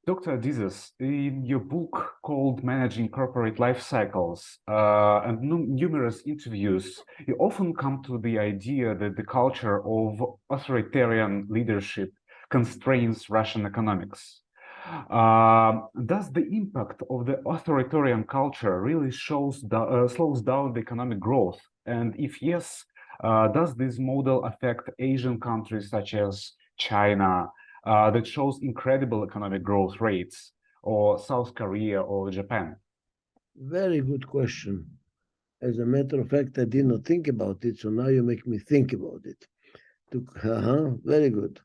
Dr. Adizes, in your book called Managing Corporate Life Cycles and numerous interviews, you often come to the idea that the culture of authoritarian leadership constrains Russian economics. Does the impact of the authoritarian culture really slows down the economic growth? And if yes, does this model affect Asian countries such as China, that shows incredible economic growth rates, or South Korea or Japan? Very good question. As a matter of fact, I did not think about it, so now you make me think about it. Very good.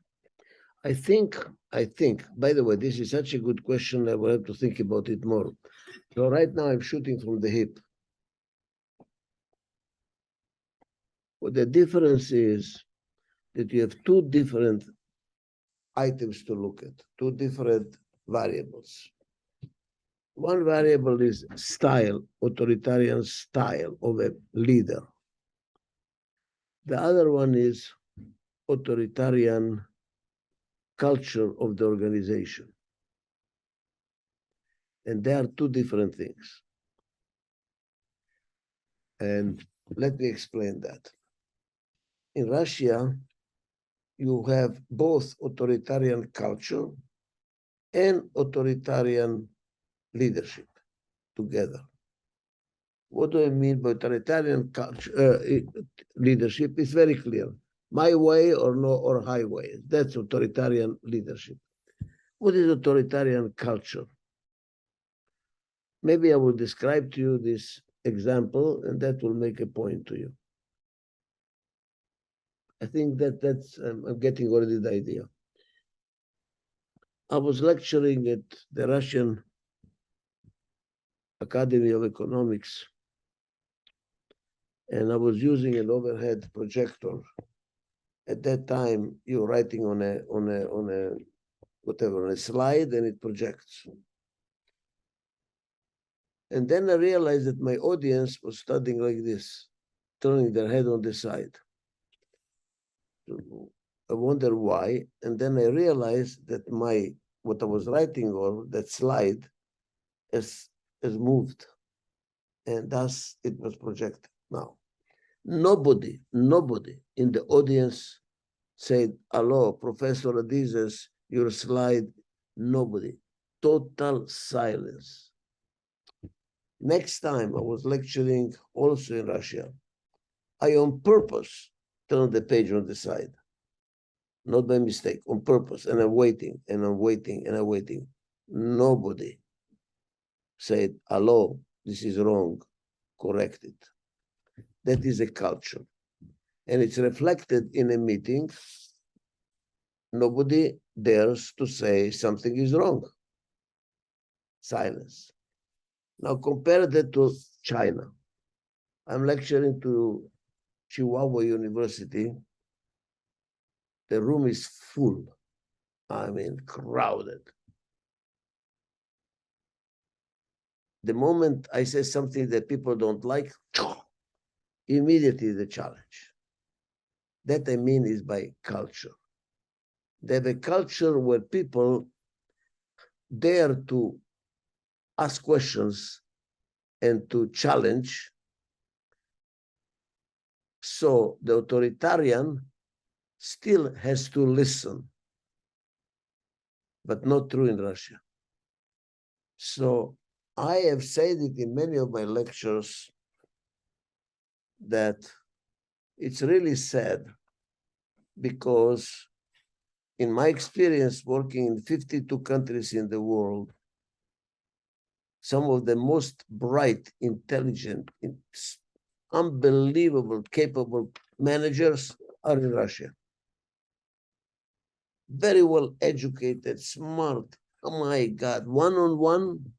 I think, by the way, this is such a good question, I will have to think about it more. So right now I'm shooting from the hip. Well, the difference is that you have two different items to look at, two different variables. One variable is style, authoritarian style of a leader. The other one is authoritarian culture of the organization. And they are two different things. And let me explain that. In Russia, you have both authoritarian culture and authoritarian leadership together. What do I mean by authoritarian culture, leadership? It's very clear. My way or no or highway. That's authoritarian leadership. What is authoritarian culture? Maybe I will describe to you this example, and that will make a point to you. I think that's I'm getting already the idea. I was lecturing at the Russian Academy of Economics, and I was using an overhead projector. At that time, you're writing on a slide, and it projects. And then I realized that my audience was studying like this, turning their head on the side. I wonder why, and then I realized that what I was writing on that slide has moved, and thus it was projected. Now, nobody in the audience said, "Hello, Professor Adizes, your slide." Nobody. Total silence. Next time I was lecturing also in Russia, I on purpose turned the page on the side. Not by mistake, on purpose. And I'm waiting, and I'm waiting, and I'm waiting. Nobody said, "Hello, this is wrong, correct it." That is a culture. And it's reflected in a meeting. Nobody dares to say something is wrong. Silence. Now compare that to China. I'm lecturing to Chihuahua University. The room is full. I mean, crowded. The moment I say something that people don't like, immediately the challenge. That I mean is by culture. They have a culture where people dare to ask questions and to challenge. So the authoritarian still has to listen, but not true in Russia. So I have said it in many of my lectures that it's really sad, because in my experience working in 52 countries in the world, some of the most bright, intelligent, unbelievable, capable managers are in Russia. Very well educated, smart. Oh my God, one-on-one,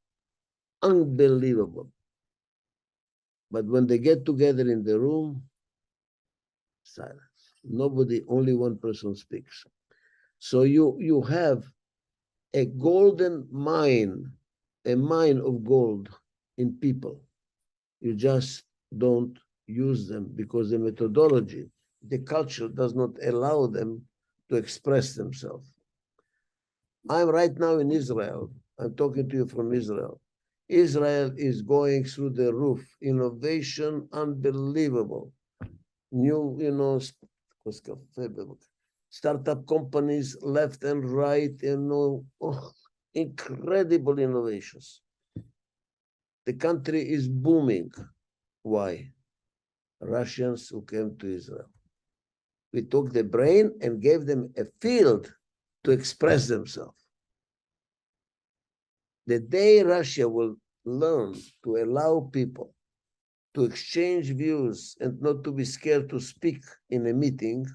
unbelievable. But when they get together in the room, silence. Nobody, only one person speaks. So you have a golden mine, a mine of gold in people. You just don't use them because the methodology, the culture does not allow them to express themselves. I'm right now in Israel. I'm talking to you from Israel. Israel is going through the roof. Innovation, unbelievable. New, startup companies left and right, incredible innovations. The country is booming. Why? Russians who came to Israel. We took the brain and gave them a field to express themselves. The day Russia will learn to allow people to exchange views and not to be scared to speak in a meeting,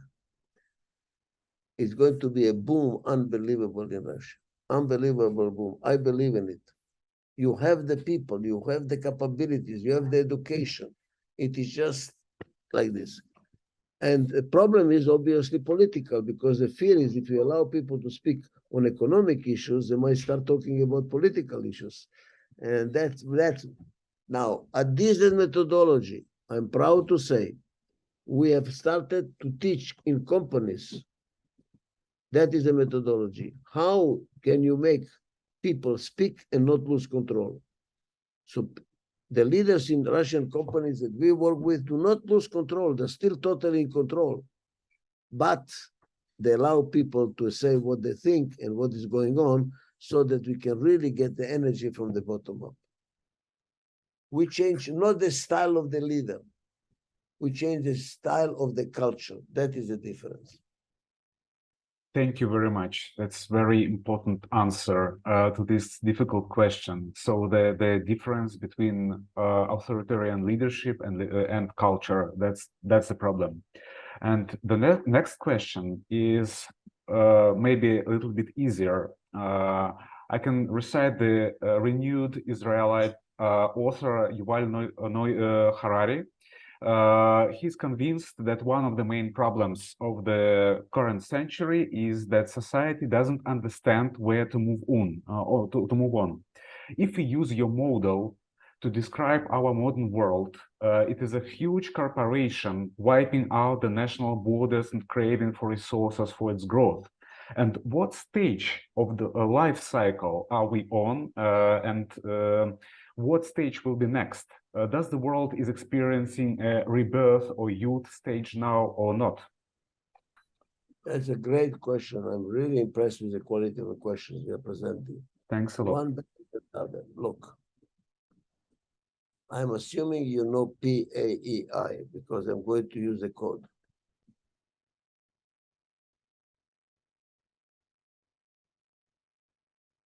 it's going to be a boom, unbelievable in Russia. Unbelievable boom. I believe in it. You have the people, you have the capabilities, you have the education. It is just like this. And the problem is obviously political, because the fear is if you allow people to speak on economic issues, they might start talking about political issues. And that's now, Adizes methodology, I'm proud to say, we have started to teach in companies. That is a methodology. How can you make people speak and not lose control? So the leaders in Russian companies that we work with do not lose control. They're still totally in control. But they allow people to say what they think and what is going on so that we can really get the energy from the bottom up. We change not the style of the leader. We change the style of the culture. That is the difference. Thank you very much. That's very important answer to this difficult question. So the difference between authoritarian leadership and culture, that's the problem. And the next question is maybe a little bit easier. I can recite the renewed Israelite author Yuval Harari. He's convinced that one of the main problems of the current century is that society doesn't understand where to move on or to move on. If we use your model to describe our modern world, it is a huge corporation wiping out the national borders and craving for resources for its growth. And what stage of the life cycle are we on, and what stage will be next? Does the world is experiencing a rebirth or youth stage now or not? That's a great question. I'm really impressed with the quality of the questions you're presenting. Thanks a lot. One better than the other. Look, I'm assuming you know PAEI because I'm going to use the code.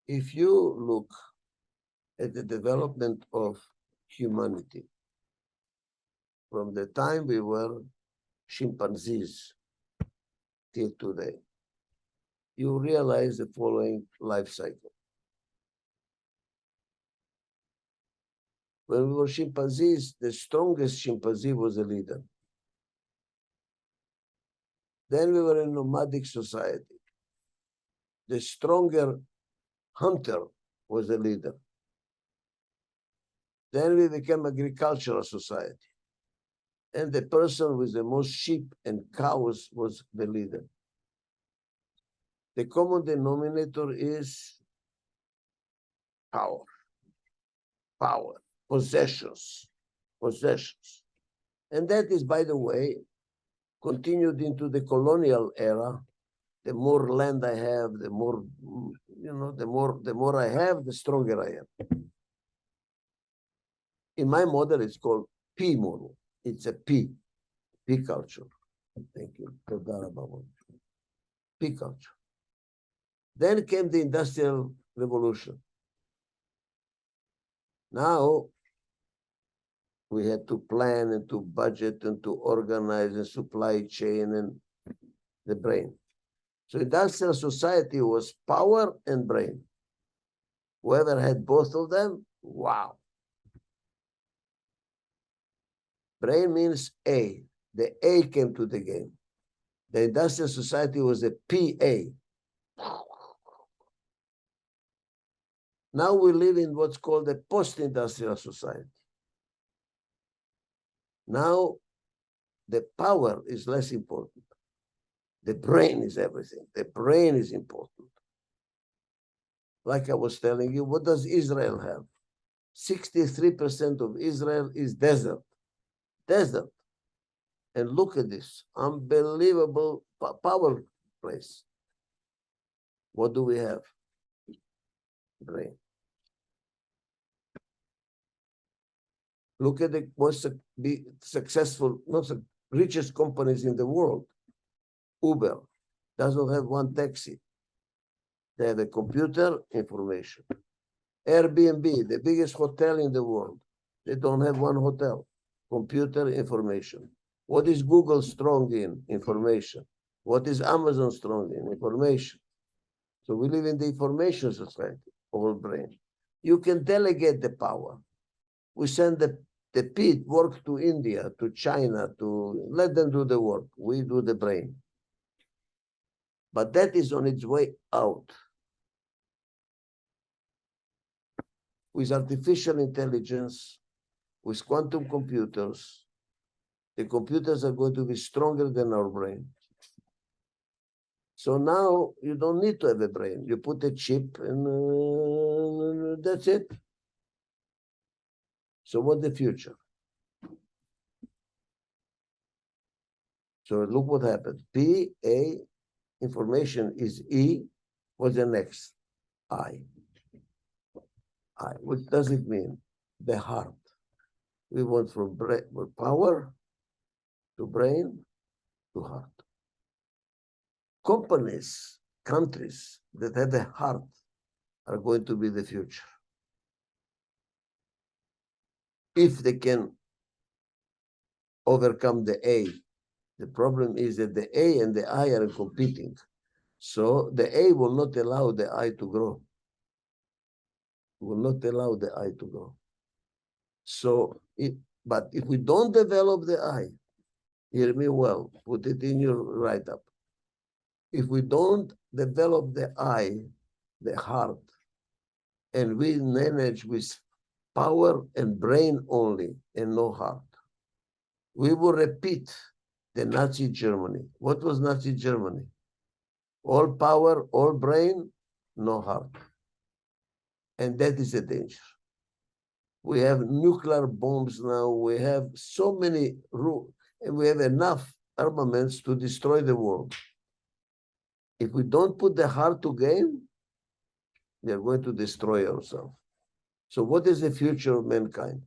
If you look at the development of humanity from the time we were chimpanzees till today, you realize the following life cycle. When we were chimpanzees, the strongest chimpanzee was a leader. Then we were in nomadic society. The stronger hunter was a leader. Then we became agricultural society. And the person with the most sheep and cows was the leader. The common denominator is power, possessions. And that is, by the way, continued into the colonial era. The more land I have, the more, the more I have, the stronger I am. In my model, it's called P model. It's a P culture. Thank you. P culture. Then came the Industrial Revolution. Now, we had to plan and to budget and to organize a supply chain and the brain. So industrial society was power and brain. Whoever had both of them, wow. Brain means A. The A came to the game. The industrial society was a PA. Now we live in what's called a post-industrial society. Now the power is less important. The brain is everything. The brain is important. like I was telling you, what does Israel have? 63% of Israel is desert. Desert. And look at this unbelievable power place. What do we have? Brain. Look at the most successful, most richest companies in the world. Uber doesn't have one taxi. They have a computer information. Airbnb, the biggest hotel in the world. They don't have one hotel. Computer information. What is Google strong in? Information. What is Amazon strong in? Information. So we live in the information society, all brain. You can delegate the power. We send the pit work to India, to China, to let them do the work. We do the brain. But that is on its way out. With artificial intelligence, with quantum computers, the computers are going to be stronger than our brain. So now you don't need to have a brain. You put a chip and that's it. So what's the future? So look what happened. P, A, information is E. What's the next? I. I. What does it mean? The heart. We went from power to brain to heart. Companies, countries that have a heart are going to be the future. If they can overcome the A. The problem is that the A and the I are competing. So the A will not allow the I to grow. Will not allow the I to grow. So, but if we don't develop the I, hear me well, put it in your write-up. If we don't develop the I, the heart, and we manage with power and brain only and no heart, we will repeat the Nazi Germany. What was Nazi Germany? All power, all brain, no heart. And that is a danger. We have nuclear bombs now. We have so many rules, and we have enough armaments to destroy the world. If we don't put the heart to game, we are going to destroy ourselves. So what is the future of mankind?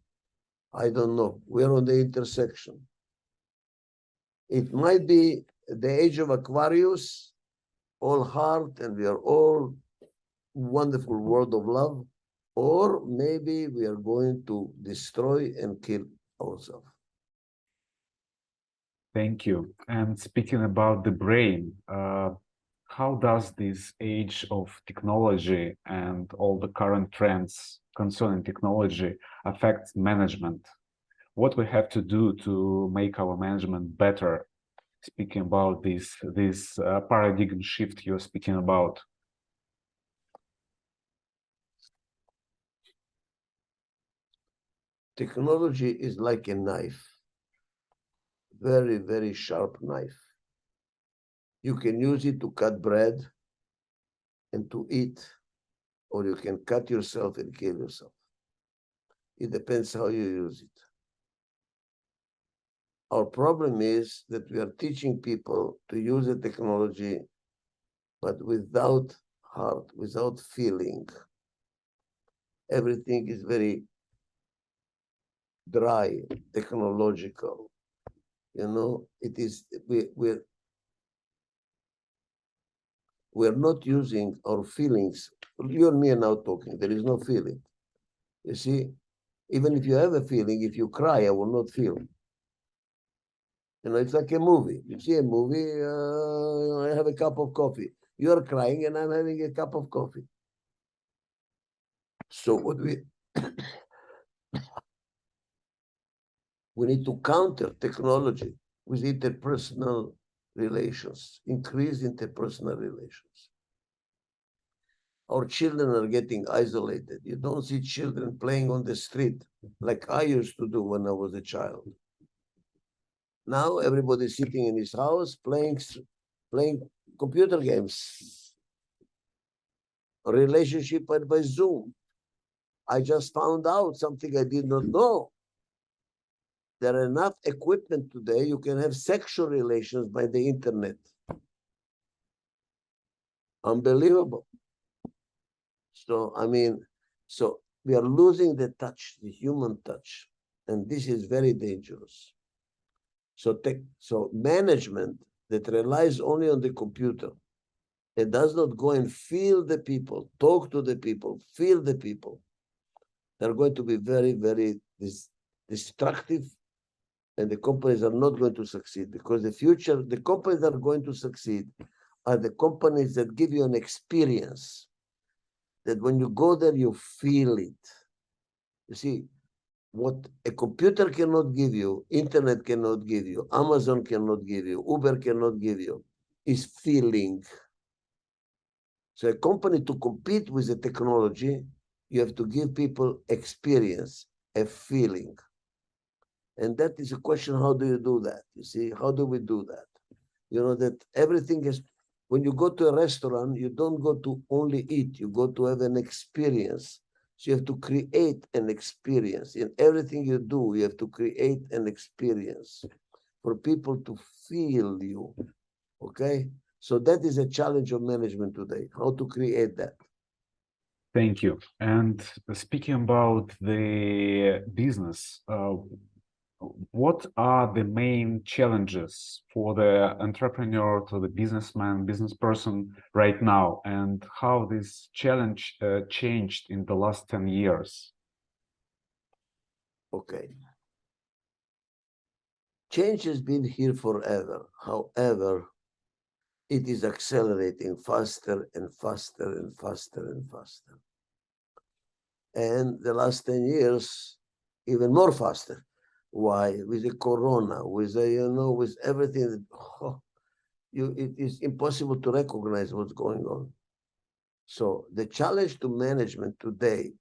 I don't know. We are on the intersection. It might be the age of Aquarius, all heart, and we are all wonderful world of love, or maybe we are going to destroy and kill ourselves. Thank you. And speaking about the brain, how does this age of technology and all the current trends concerning technology affect management? What we have to do to make our management better? Speaking about this paradigm shift you're speaking about. Technology is like a knife, very, very sharp knife. You can use it to cut bread and to eat, or you can cut yourself and kill yourself. It depends how you use it. Our problem is that we are teaching people to use the technology, but without heart, without feeling. Everything is very dry, technological. You know, it is, we're not using our feelings. You and me are now talking, there is no feeling. You see, even if you have a feeling, if you cry, I will not feel. You know, it's like a movie. You see a movie, I have a cup of coffee. You are crying and I'm having a cup of coffee. So what we need to counter technology with interpersonal relations, increase interpersonal relations. Our children are getting isolated. You don't see children playing on the street like I used to do when I was a child. Now everybody's sitting in his house playing computer games. a relationship by Zoom. I just found out something I did not know. There are enough equipment today, you can have sexual relations by the internet. Unbelievable. So, I mean, so we are losing the touch, the human touch, and this is very dangerous. So management that relies only on the computer, it does not go and feel the people, talk to the people, feel the people. They're going to be very, very destructive, and the companies are not going to succeed, because the companies that are going to succeed are the companies that give you an experience, that when you go there, you feel it. You see, what a computer cannot give you, internet cannot give you, Amazon cannot give you, Uber cannot give you, is feeling. So a company, to compete with the technology, you have to give people experience, a feeling. And that is a question, how do you do that? You see, how do we do that? You know, that everything is, when you go to a restaurant, you don't go to only eat, you go to have an experience. So you have to create an experience. In everything you do, you have to create an experience for people to feel you, okay? So that is a challenge of management today, how to create that. Thank you. And speaking about the business, what are the main challenges for the entrepreneur, to the businessman, business person right now, and how this challenge changed in the last 10 years? Okay. Change has been here forever. However, it is accelerating faster and faster and faster and faster. And the last 10 years, even more faster. Why? With the corona, with the, with everything, it is impossible to recognize what's going on. So the challenge to management today,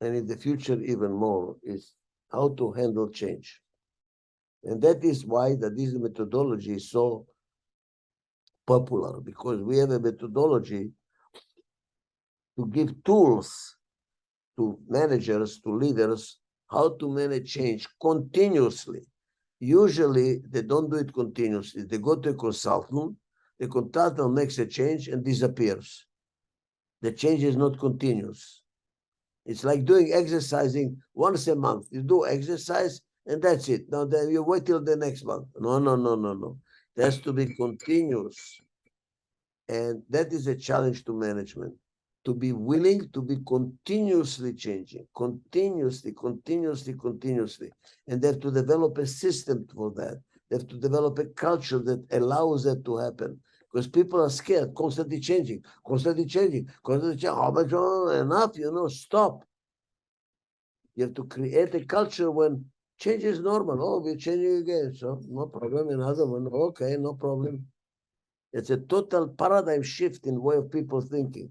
and in the future even more, is how to handle change. And that is why this methodology is so popular, because we have a methodology to give tools to managers, to leaders, how to manage change continuously. Usually, they don't do it continuously. They go to a consultant, the consultant makes a change and disappears. The change is not continuous. It's like doing exercising once a month. You do exercise and that's it. Now then you wait till the next month. No, no, no, no, no. It has to be continuous. And that is a challenge to management, to be willing to be continuously changing, continuously. And they have to develop a system for that. They have to develop a culture that allows that to happen. Because people are scared, constantly changing. How much? Enough, stop. You have to create a culture when change is normal. Oh, we're changing again. So no problem. Another one. Okay, no problem. It's a total paradigm shift in way of people thinking.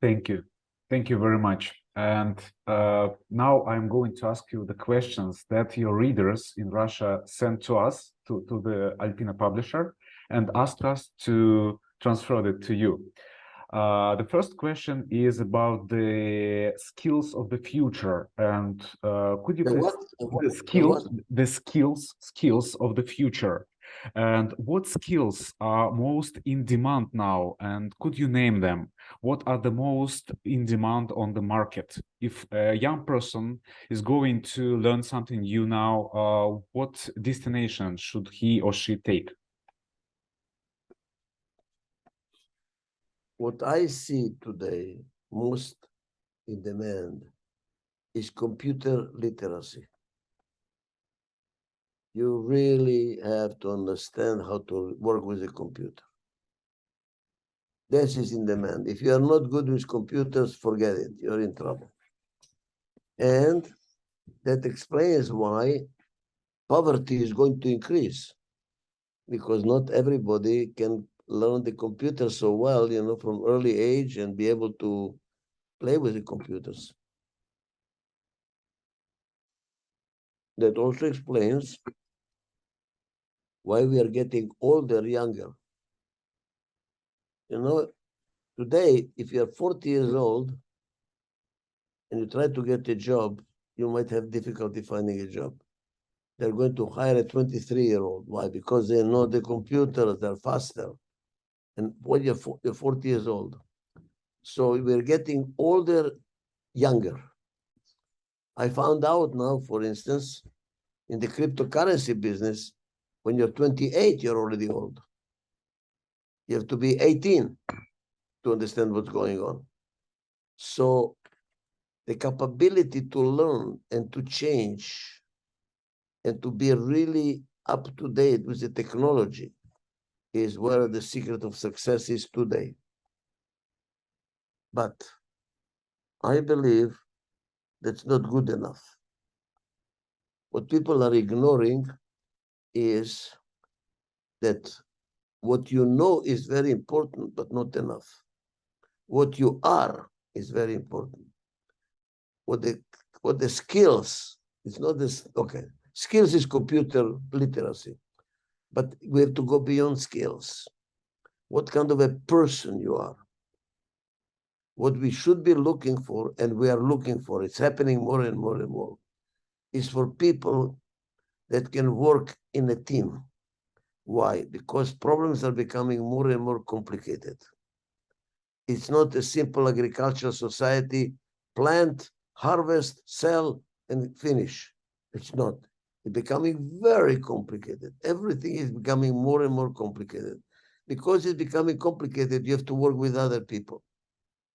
Thank you. Thank you very much. And now I'm going to ask you the questions that your readers in Russia sent to us, to the Alpina Publisher, and asked us to transfer it to you. The first question is about the skills of the future, and could you please the skills of the future, and what skills are most in demand now, and could you name them? What are the most in demand on the market? If a young person is going to learn something new now, what destination should he or she take? What I see today most in demand is computer literacy. You really have to understand how to work with a computer. This is in demand. If you are not good with computers, forget it. You're in trouble. And that explains why poverty is going to increase, because not everybody can learn the computer so well, from early age and be able to play with the computers. That also explains why we are getting older younger. You know, today, if you're 40 years old and you try to get a job, you might have difficulty finding a job. They're going to hire a 23-year-old. Why? Because they know the computers, they're faster. And when you're 40 years old. So we're getting older, younger. I found out now, for instance, in the cryptocurrency business, when you're 28, you're already old. You have to be 18 to understand what's going on. So the capability to learn and to change and to be really up to date with the technology is where the secret of success is today. But I believe that's not good enough. What people are ignoring is that what you know is very important, but not enough. What you are is very important. What the skills, it's not this, okay. Skills is computer literacy, but we have to go beyond skills. What kind of a person you are. What we should be looking for, and we are looking for, it's happening more and more and more, is for people that can work in a team. Why? Because problems are becoming more and more complicated. It's not a simple agricultural society, plant, harvest, sell, and finish. It's not. It's becoming very complicated. Everything is becoming more and more complicated. Because it's becoming complicated, you have to work with other people.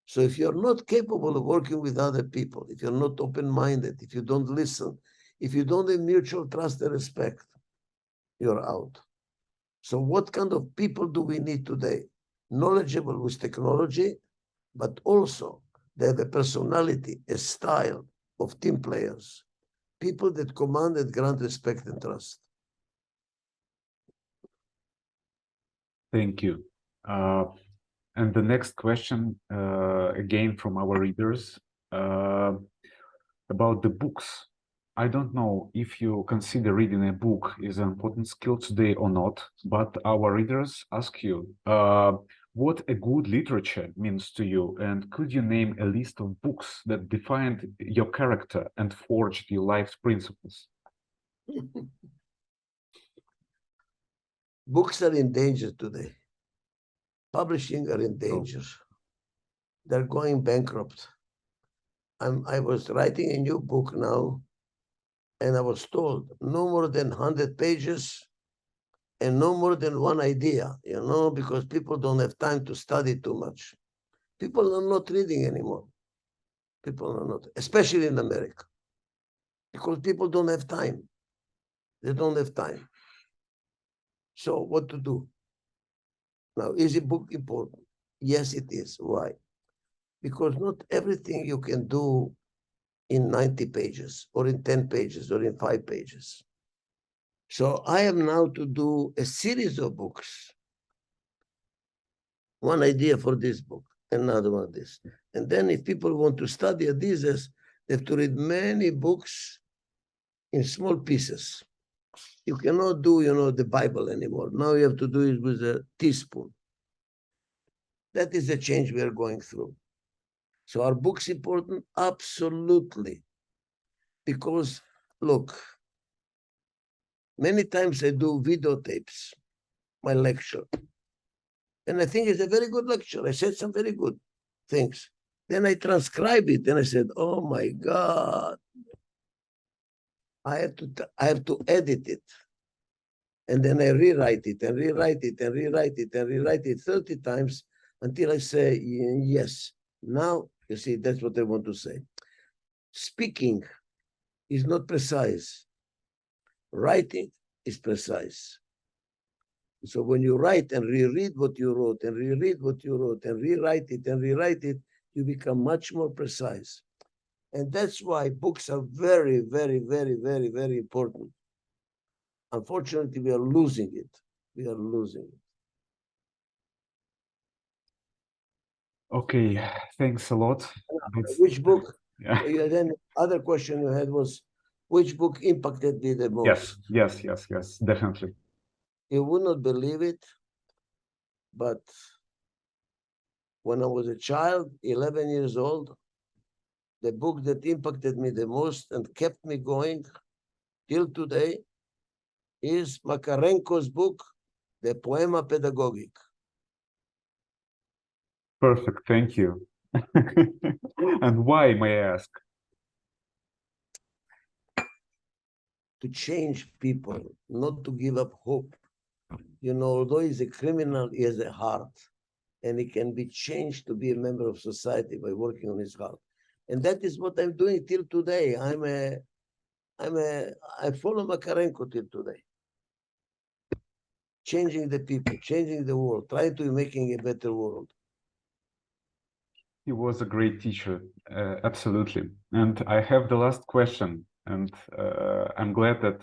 So if you're not capable of working with other people, if you're not open-minded, if you don't listen, if you don't have mutual trust and respect, you're out. So what kind of people do we need today? Knowledgeable with technology, but also they have a personality, a style of team players, people that command and grant respect and trust. Thank you. And the next question, again from our readers, about the books. I don't know if you consider reading a book is an important skill today or not, but our readers ask you, what a good literature means to you, and could you name a list of books that defined your character and forged your life's principles? Books are in danger today. Publishing are in danger. They're going bankrupt. I was writing a new book now, and I was told no more than 100 pages and no more than one idea, because people don't have time to study too much. People are not reading anymore. People are not, especially in America, because people don't have time. They don't have time. So what to do? Now, is a book important? Yes, it is. Why? Because not everything you can do in 90 pages or in 10 pages or in 5 pages. So I am now to do a series of books. One idea for this book, another one this. And then if people want to study Adizes, they have to read many books in small pieces. You cannot do, the Bible anymore. Now you have to do it with a teaspoon. That is the change we are going through. So are books important? Absolutely. Because, look, many times I do videotapes, my lecture. And I think it's a very good lecture. I said some very good things. Then I transcribe it and I said, oh my God, I have to edit it. And then I rewrite it and rewrite it and rewrite it and rewrite it 30 times until I say, yes. Now, you see, that's what I want to say. Speaking is not precise. Writing is precise. So when you write and reread what you wrote and reread what you wrote and rewrite it and rewrite it, you become much more precise. And that's why books are very, very, very, very, very important. Unfortunately, we are losing it. We are losing it. Okay, thanks a lot. Which book? Yeah. Then other question you had was, which book impacted me the most? Yes, definitely. You would not believe it, but when I was a child, 11 years old, the book that impacted me the most and kept me going till today is Makarenko's book, The Poema Pedagogic. Perfect, thank you. And why, may I ask? To change people, not to give up hope. You know, although he's a criminal, he has a heart, and he can be changed to be a member of society by working on his heart. And that is what I'm doing till today. I follow Makarenko till today. Changing the people, changing the world, trying to making a better world. He was a great teacher, absolutely. And I have the last question, and I'm glad that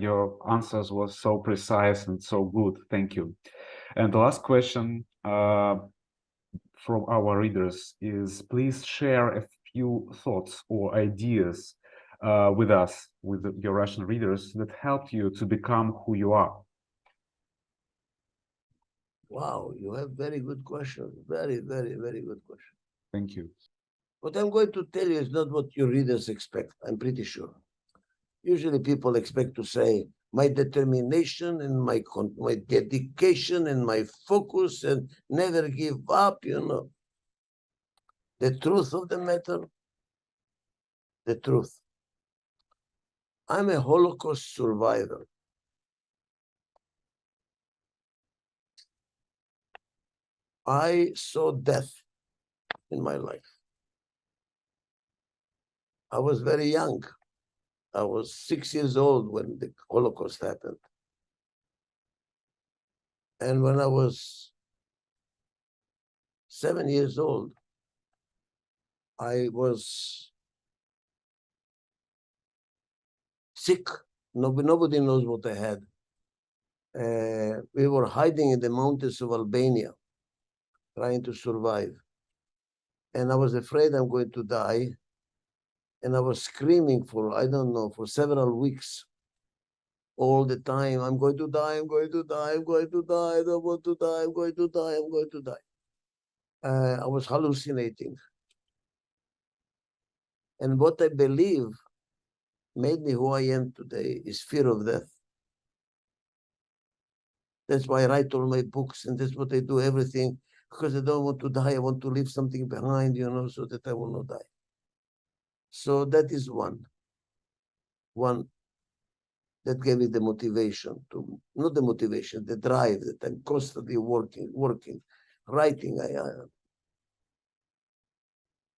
your answers was so precise and so good. Thank you. And the last question from our readers is, please share a few thoughts or ideas with us, with your Russian readers, that helped you to become who you are. Wow, you have very good questions. Very, very, very good question. Thank you. What I'm going to tell you is not what your readers expect, I'm pretty sure. Usually people expect to say, my determination and my dedication and my focus and never give up, you know. The truth of the matter, the truth. I'm a Holocaust survivor. I saw death in my life. I was very young. I was 6 years old when the Holocaust happened. And when I was 7 years old, I was sick. Nobody knows what I had. We were hiding in the mountains of Albania, trying to survive. And I was afraid I'm going to die. And I was screaming for, I don't know, for several weeks. All the time, I'm going to die, I'm going to die, I'm going to die, I don't want to die, I'm going to die, I'm going to die. I was hallucinating. And what I believe made me who I am today is fear of death. That's why I write all my books, and that's what I do everything, because I don't want to die. I want to leave something behind, you know, so that I will not die. So that is one that gave me the motivation to, not the motivation, the drive that I'm constantly working, writing.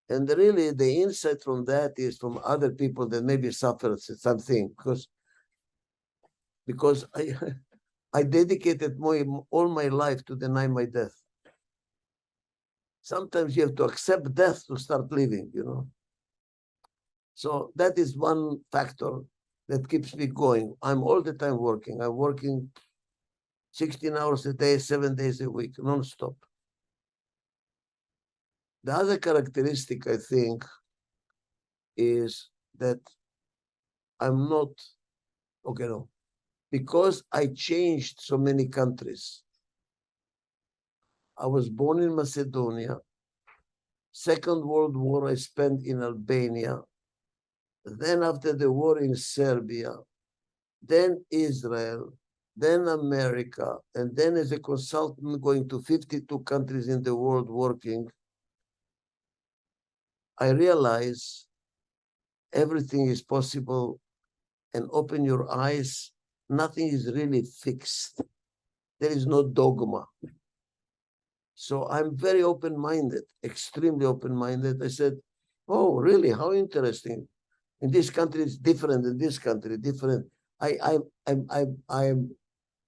And really the insight from that is from other people that maybe suffered something, because I dedicated all my life to deny my death. Sometimes you have to accept death to start living, you know. So that is one factor that keeps me going. I'm all the time working. I'm working 16 hours a day, 7 days a week, non-stop. The other characteristic, I think, is that I'm not, okay, no, because I changed so many countries. I was born in Macedonia. Second World War, I spent in Albania. Then after the war in Serbia, then Israel, then America, and then as a consultant going to 52 countries in the world working, I realize everything is possible, and open your eyes, nothing is really fixed. There is no dogma. So I'm very open-minded, extremely open-minded. I said, oh, really? How interesting. In this country, it's different. In this country, different. I'm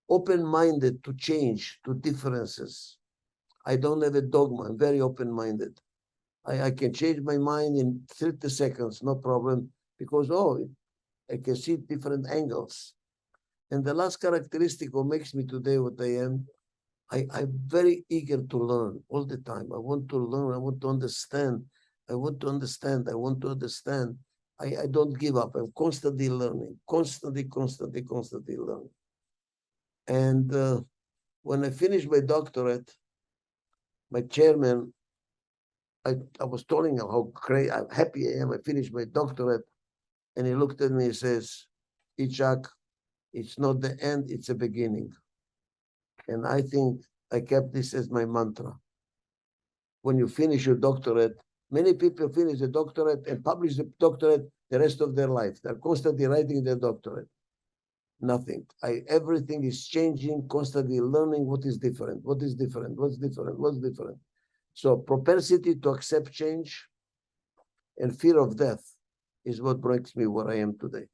open-minded to change, to differences. I don't have a dogma. I'm very open-minded. I can change my mind in 30 seconds, no problem, because, I can see different angles. And the last characteristic what makes me today what I am, I'm very eager to learn all the time. I want to learn. I want to understand. I want to understand. I want to understand. I don't give up. I'm constantly learning, constantly learning. And when I finished my doctorate, my chairman, I was telling him how great, how happy I am. I finished my doctorate. And he looked at me and says, Ichak, it's not the end, it's a beginning. And I think I kept this as my mantra. When you finish your doctorate, many people finish the doctorate and publish the doctorate the rest of their life. They're constantly writing their doctorate. Nothing. Everything is changing, constantly learning what is different, what's different. So propensity to accept change and fear of death is what brings me where I am today.